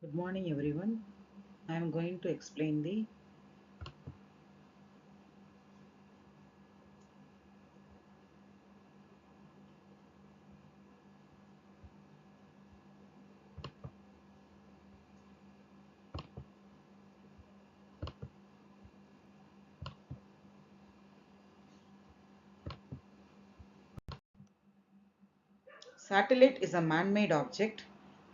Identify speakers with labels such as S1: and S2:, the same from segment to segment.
S1: Good morning, everyone. I am going to explain the satellite is a man-made object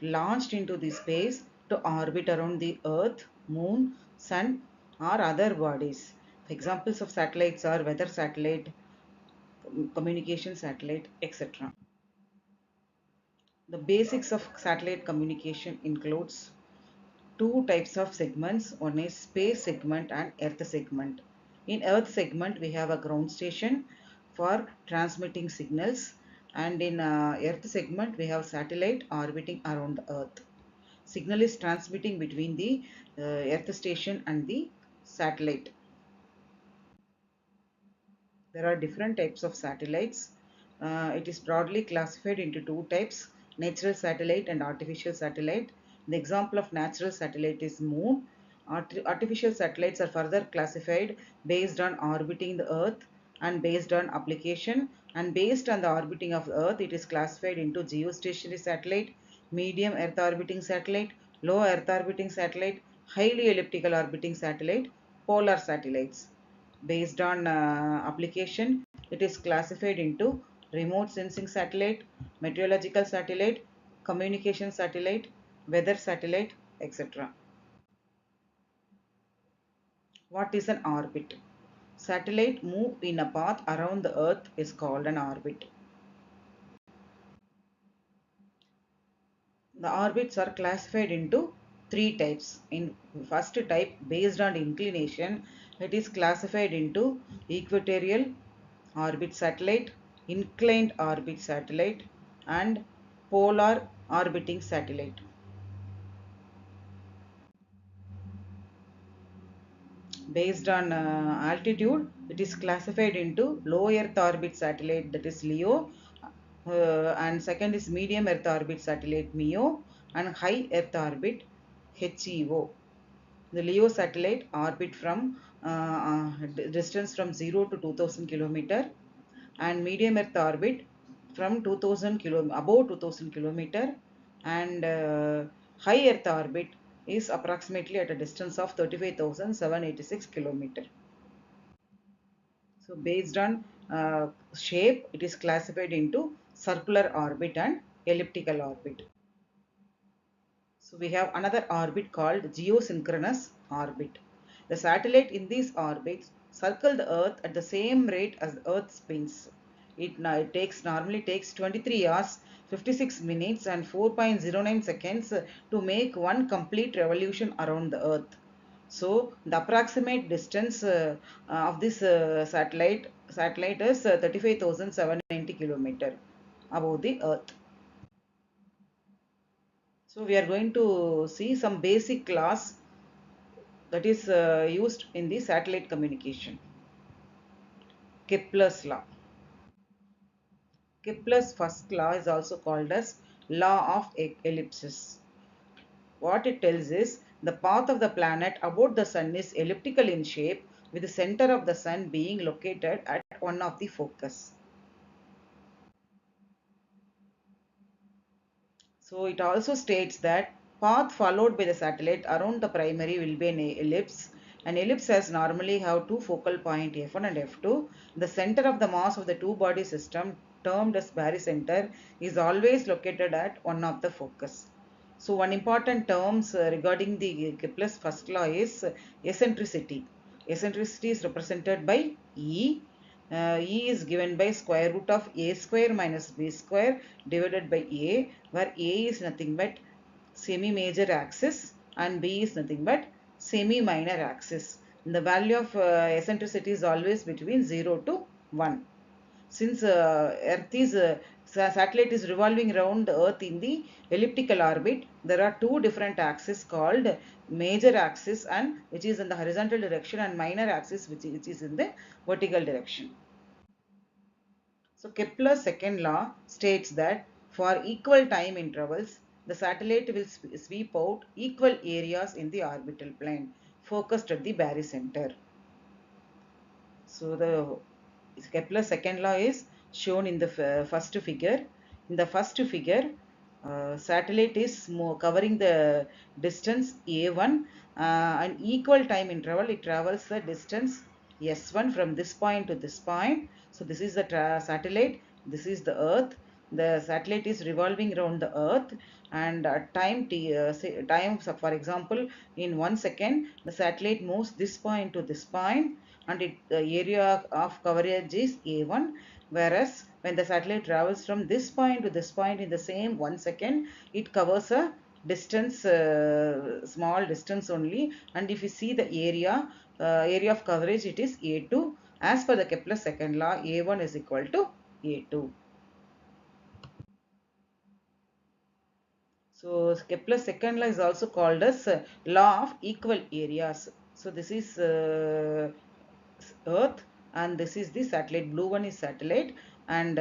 S1: launched into the space to orbit around the Earth, Moon, Sun, or other bodies. Examples of satellites are weather satellite, communication satellite, etc. The basics of satellite communication includes two types of segments. One is space segment and earth segment. In earth segment we have a ground station for transmitting signals, and in earth segment we have satellite orbiting around the earth. Signal is transmitting between the earth station and the satellite. There are different types of satellites. It is broadly classified into two types: natural satellite and artificial satellite. The example of natural satellite is Moon. Artificial satellites are further classified based on orbiting the Earth and based on application. And based on the orbiting of the Earth, it is classified into geostationary satellite, medium Earth orbiting satellite, low Earth orbiting satellite, highly elliptical orbiting satellite, polar satellites. Based on application, it is classified into remote sensing satellite, meteorological satellite, communication satellite, weather satellite, etc. What is an orbit? Satellite move in a path around the Earth is called an orbit. The orbits are classified into three types. In first type, based on inclination, it is classified into equatorial orbit satellite, inclined orbit satellite, and polar orbiting satellite. Based on altitude, it is classified into low Earth orbit satellite, that is LEO, and second is medium Earth orbit satellite MEO, and high Earth orbit HEO. The LEO satellite orbit from distance from 0 to 2000 kilometer, and medium Earth orbit from 2000 above 2000 kilometer, and high Earth orbit is approximately at a distance of 35,786 kilometer. So based on shape, it is classified into circular orbit and elliptical orbit. So we have another orbit called geosynchronous orbit. The satellite in these orbits circle the Earth at the same rate as the Earth spins. It normally takes 23 hours, 56 minutes, and 4.09 seconds to make one complete revolution around the Earth. So the approximate distance of this satellite is 35,790 kilometer above the Earth. So we are going to see some basic laws that is used in the satellite communication. Kepler's law. Kepler's first law is also called as law of ellipses. What it tells is the path of the planet about the sun is elliptical in shape, with the center of the sun being located at one of the focus. So it also states that path followed by the satellite around the primary will be an ellipse. An ellipse has normally have two focal point F1 and F2. The center of the mass of the two body system, termed as barycenter, is always located at one of the focus. So one important terms regarding the Kepler's first law is eccentricity. Eccentricity is represented by E. E is given by square root of a square minus b square divided by a, where a is nothing but semi-major axis and b is nothing but semi-minor axis. The value of eccentricity is always between 0 to 1. Since Earth is satellite is revolving around the Earth in the elliptical orbit, there are two different axes called major axis, and which is in the horizontal direction, and minor axis which is in the vertical direction. So Kepler's second law states that for equal time intervals, the satellite will sweep out equal areas in the orbital plane, focused at the barycenter. So the Kepler's second law is shown in the first figure. In the first figure, satellite is covering the distance A1 an equal time interval. It travels the distance S1 from this point to this point. So this is the satellite. This is the Earth. The satellite is revolving around the Earth, and time t time. So for example, in 1 second, the satellite moves this point to this point, and the area of coverage is A1, whereas when the satellite travels from this point to this point in the same 1 second, it covers a distance, small distance only, and if you see the area of coverage, it is A2. As per the Kepler's second law, A1 is equal to A2. So Kepler's second law is also called as law of equal areas. So this is Earth, and this is the satellite. Blue one is satellite, and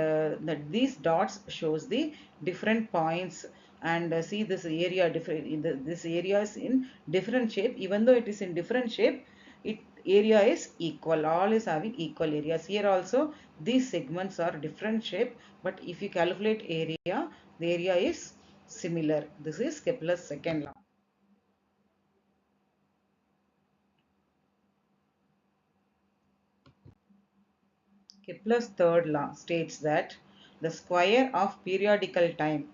S1: these dots shows the different points. And see this area different. This area is in different shape. Even though it is in different shape, it area is equal. All is having equal areas. Here also these segments are different shape, but if you calculate area, the area is similar. This is Kepler's second law. Kepler's third law states that the square of periodical time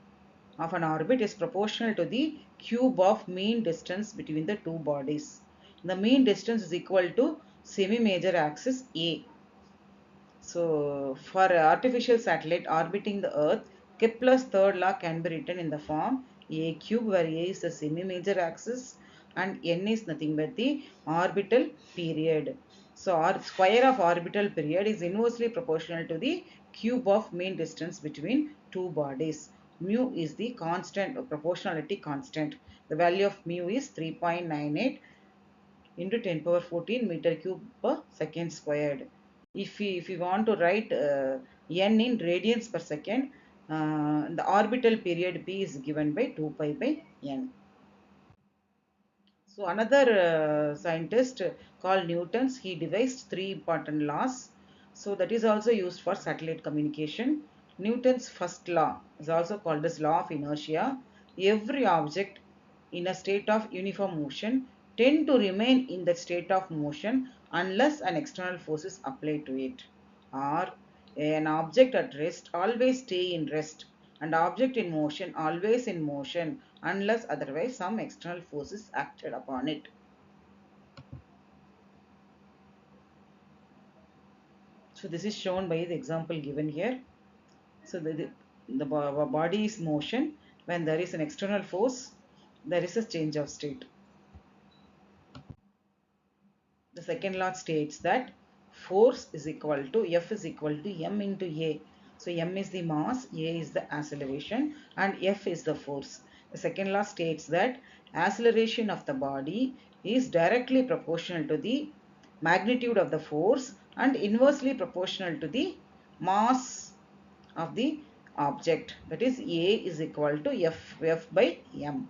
S1: of an orbit is proportional to the cube of mean distance between the two bodies. The mean distance is equal to semi-major axis A. So, for an artificial satellite orbiting the Earth, Kepler's third law can be written in the form A cube, where A is the semi-major axis and N is nothing but the orbital period. So, our square of orbital period is inversely proportional to the cube of mean distance between two bodies. Mu is the constant, proportionality constant. The value of mu is 3.98 into 10 power 14 meter cube per second squared. If we want to write n in radians per second, the orbital period p is given by 2 pi by n. So another scientist called Newton's, he devised three important laws. So that is also used for satellite communication. Newton's first law is also called as law of inertia. Every object in a state of uniform motion tend to remain in that state of motion unless an external force is applied to it. Or an object at rest always stay in rest, and object in motion always in motion unless otherwise some external force is acted upon it. So this is shown by the example given here. So the body is motion. When there is an external force, there is a change of state. The second law states that force is equal to F is equal to m into A. So m is the mass, A is the acceleration, and F is the force. The second law states that acceleration of the body is directly proportional to the magnitude of the force and inversely proportional to the mass of the object. That is A is equal to F by m.